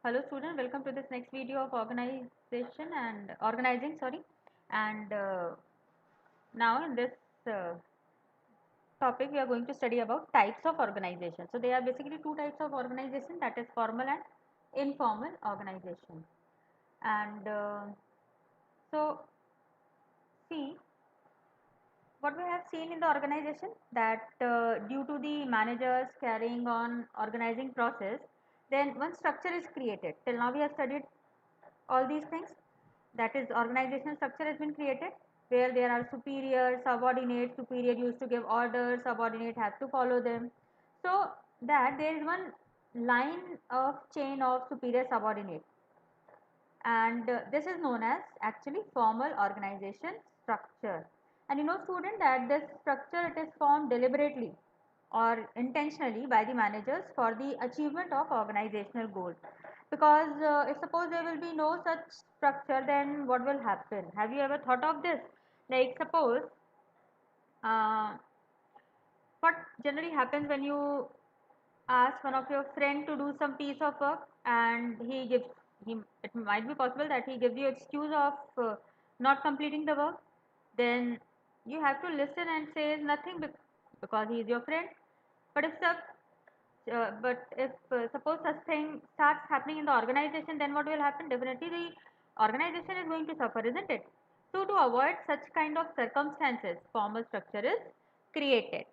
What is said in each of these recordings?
Hello student, welcome to this next video of organization and organizing, sorry. And now in this topic we are going to study about types of organization. So there are basically two types of organization, that is formal and informal organization. And so see what we have seen in the organization, that due to the managers carrying on organizing process, then one structure is created. Till now we have studied all these things, that is organizational structure has been created where there are superior, subordinate, superior used to give orders, subordinate has to follow them, so that there is one line of chain of superior subordinate, and this is known as actually formal organization structure. And you know student that this structure it is formed deliberately or intentionally by the managers for the achievement of organizational goals, because if suppose there will be no such structure, then what will happen? Have you ever thought of this? Like suppose uh, what generally happens when you ask one of your friend to do some piece of work, and he it might be possible that he gives you excuse of not completing the work, then you have to listen and say nothing because he is your friend. But if suppose such thing starts happening in the organization, then what will happen? Definitely the organization is going to suffer, isn't it? So to avoid such kind of circumstances, formal structure is created.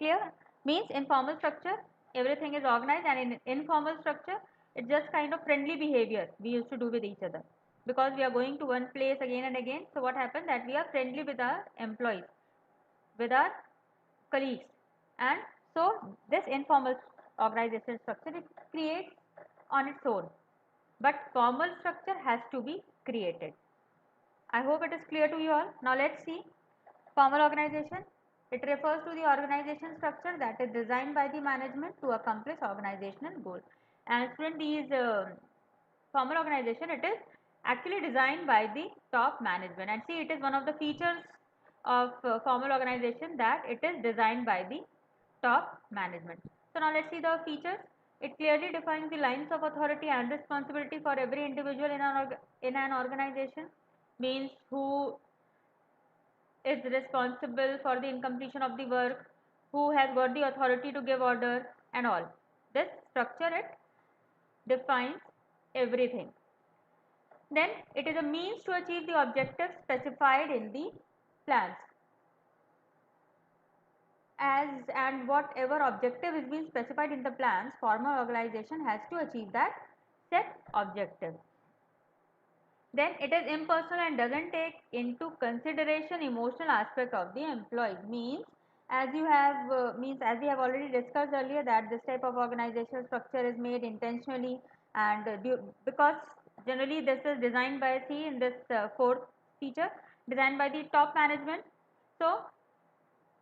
Clear? Means in formal structure everything is organized, and in informal structure it's just kind of friendly behavior we used to do with each other, because we are going to one place again and again. So what happens that we are friendly with our employees, with our colleagues, and so this informal organization structure it creates on its own, but formal structure has to be created. I hope it is clear to you all. Now let's see formal organization. It refers to the organization structure that is designed by the management to accomplish organizational goals. And student, these formal organization it is actually designed by the top management, and see it is one of the features of formal organization that it is designed by the top management. So now let's see the features. It clearly defines the lines of authority and responsibility for every individual in an organization, means who is responsible for the incompletion of the work, who has got the authority to give order and all. This structure it defines everything. Then it is a means to achieve the objectives specified in the plans. As and whatever objective is being specified in the plans, formal organization has to achieve that set objective. Then it is impersonal and doesn't take into consideration emotional aspect of the employees. Means as we have already discussed earlier, that this type of organizational structure is made intentionally, and because generally this is designed by C in this fourth feature, designed by the top management. So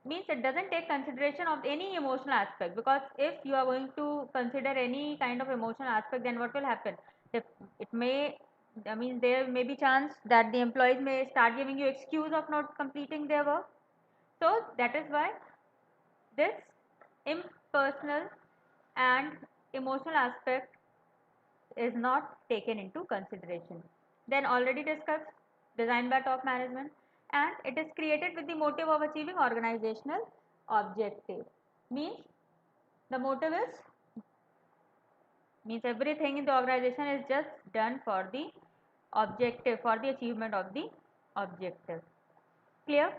means it doesn't take consideration of any emotional aspect, because if you are going to consider any kind of emotional aspect, then what will happen? It may, I mean there may be chance that the employees may start giving you excuse of not completing their work. So that is why this impersonal and emotional aspect is not taken into consideration. Then already discussed, designed by top management, and it is created with the motive of achieving organizational objective. Means the motive is, means everything in the organization is just done for the objective, for the achievement of the objective. Clear?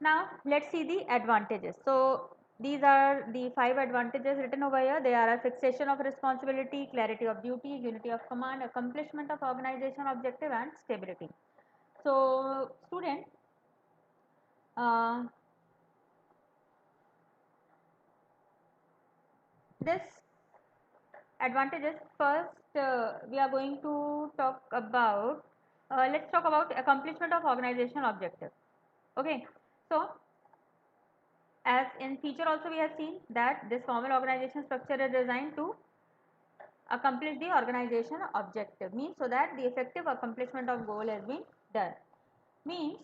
Now let's see the advantages. So these are the 5 advantages written over here. They are a fixation of responsibility, clarity of duty, unity of command, accomplishment of organization objective, and stability. So student, uh, this advantages first, we are going to talk about, let's talk about accomplishment of organizational objective. Okay, so as in feature also we have seen that this formal organization structure is designed to accomplish the organization objective, means so that the effective accomplishment of goal has been done. Means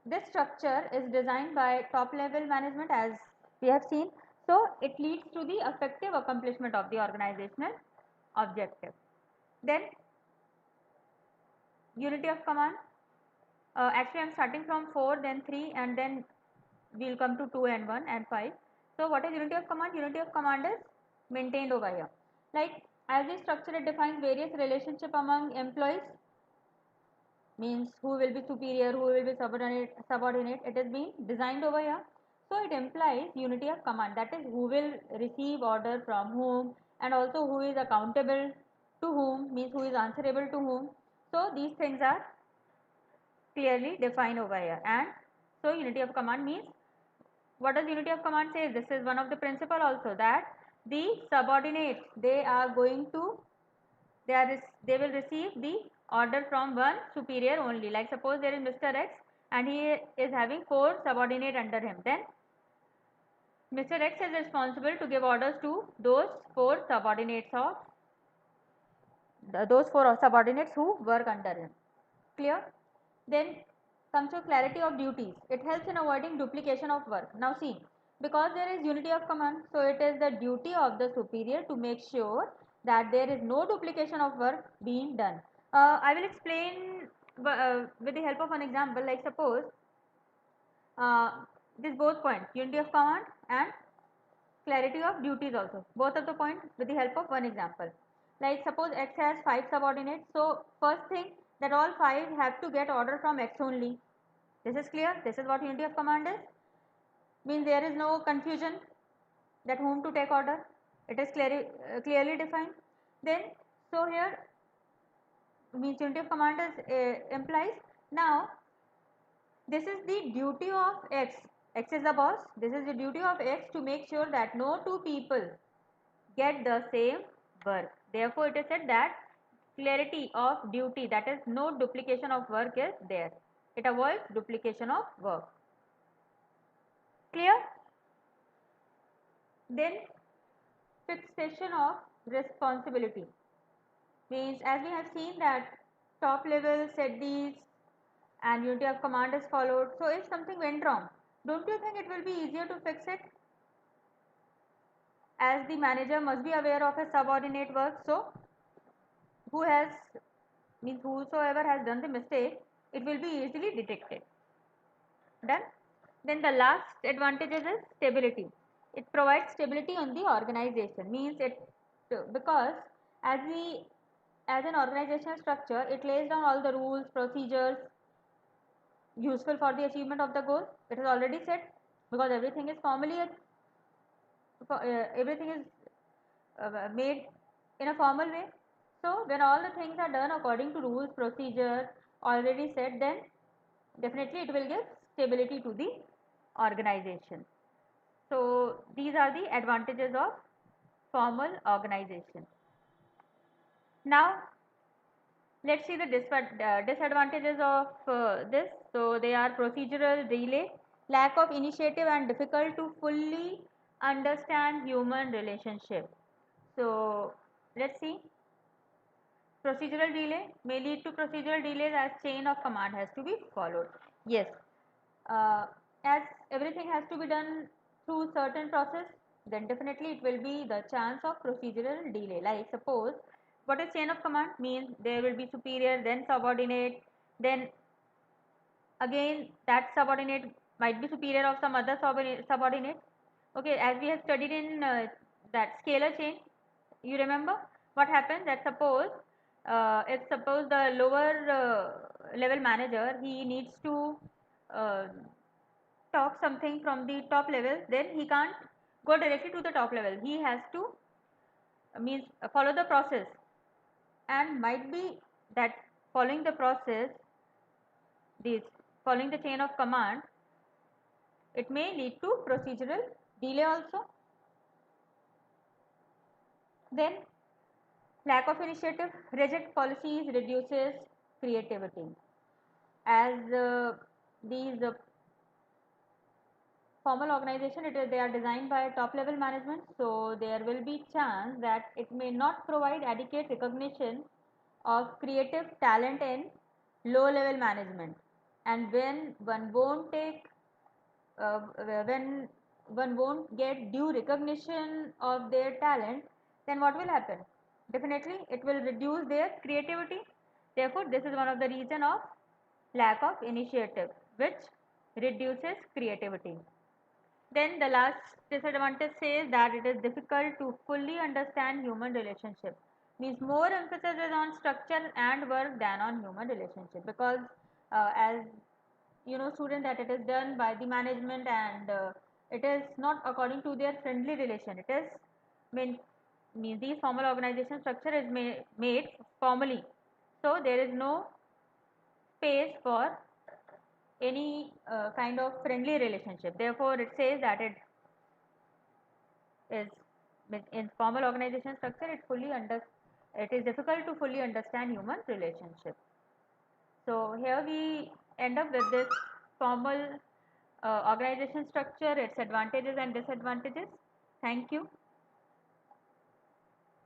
this structure is designed by top level management, as we have seen. So it leads to the effective accomplishment of the organizational objective. Then unity of command. Actually, I'm starting from 4, then 3, and then we'll come to 2 and 1 and 5. So what is unity of command? Unity of command is maintained over here. Like as the structure, it defines various relationship among employees, means who will be superior, who will be subordinate. It is being designed over here. So it implies unity of command, that is who will receive order from whom, and also who is accountable to whom, means who is answerable to whom. So these things are clearly defined over here. And so unity of command means, what does unity of command say? This is one of the principle also, that the subordinates, they are going to, they will receive the order from one superior only. Like suppose there is Mr. X and he is having 4 subordinate under him, then Mr. X is responsible to give orders to those 4 subordinates of those 4 subordinates who work under him. Clear? Then comes to clarity of duties. It helps in avoiding duplication of work. Now see, because there is unity of command, so it is the duty of the superior to make sure that there is no duplication of work being done. I will explain with the help of an example. Like suppose uh, these both points, unity of command and clarity of duties also, both of the points with the help of one example. Like suppose X has 5 subordinates, so first thing, that all 5 have to get order from X only. This is clear. This is what unity of command is. Means there is no confusion that whom to take order. It is clearly defined. Then so here means unity of command is implies. Now this is the duty of X. X is the boss. This is the duty of X to make sure that no two people get the same work. Therefore, it is said that clarity of duty, that is no duplication of work is there. It avoids duplication of work. Clear? Then fixation of responsibility, means as we have seen that top level set these and unity of command is followed. So if something went wrong, don't you think it will be easier to fix it, as the manager must be aware of his subordinate work? So who has, means whosoever has done the mistake, it will be easily detected. Done. Then the last advantage is stability. It provides stability on the organization, means it, because as we, as an organizational structure, it lays down all the rules, procedures useful for the achievement of the goal. It is already set, because everything is formally everything is made in a formal way. So when all the things are done according to rules, procedures already set, then definitely it will give stability to the organization. So these are the advantages of formal organization. Now let's see the disadvantages of this. So they are procedural delay, lack of initiative, and difficult to fully understand human relationship. So let's see. Procedural delay may lead to procedural delays as chain of command has to be followed. Yes, uh, as everything has to be done through certain process, then definitely it will be the chance of procedural delay. Like suppose, what is chain of command? Means there will be superior, then subordinate, then again that subordinate might be superior of some other subordinate. Okay, as we have studied in that scalar chain, you remember what happens? That suppose if suppose the lower level manager, he needs to uh, talk something from the top level, then he can't go directly to the top level. He has to means follow the process, and might be that following the process, this following the chain of command, it may lead to procedural delay also. Then lack of initiative, rigid policies reduces creativity. As these formal organization, they are designed by top level management, so there will be chance that it may not provide adequate recognition of creative talent in low level management. And when one won't take when one won't get due recognition of their talent, then what will happen? Definitely it will reduce their creativity. Therefore this is one of the reason of lack of initiative, which reduces creativity. Then the last disadvantage says that it is difficult to fully understand human relationship. Means more emphasis is on structure and work than on human relationship, because as you know student, that it is done by the management, and it is not according to their friendly relation. It is mean means these formal organization structure is made formally, so there is no space for any kind of friendly relationship. Therefore it says that is in formal organization structure, it is difficult to fully understand human relationship. So here we end up with this formal organization structure, its advantages and disadvantages. Thank you.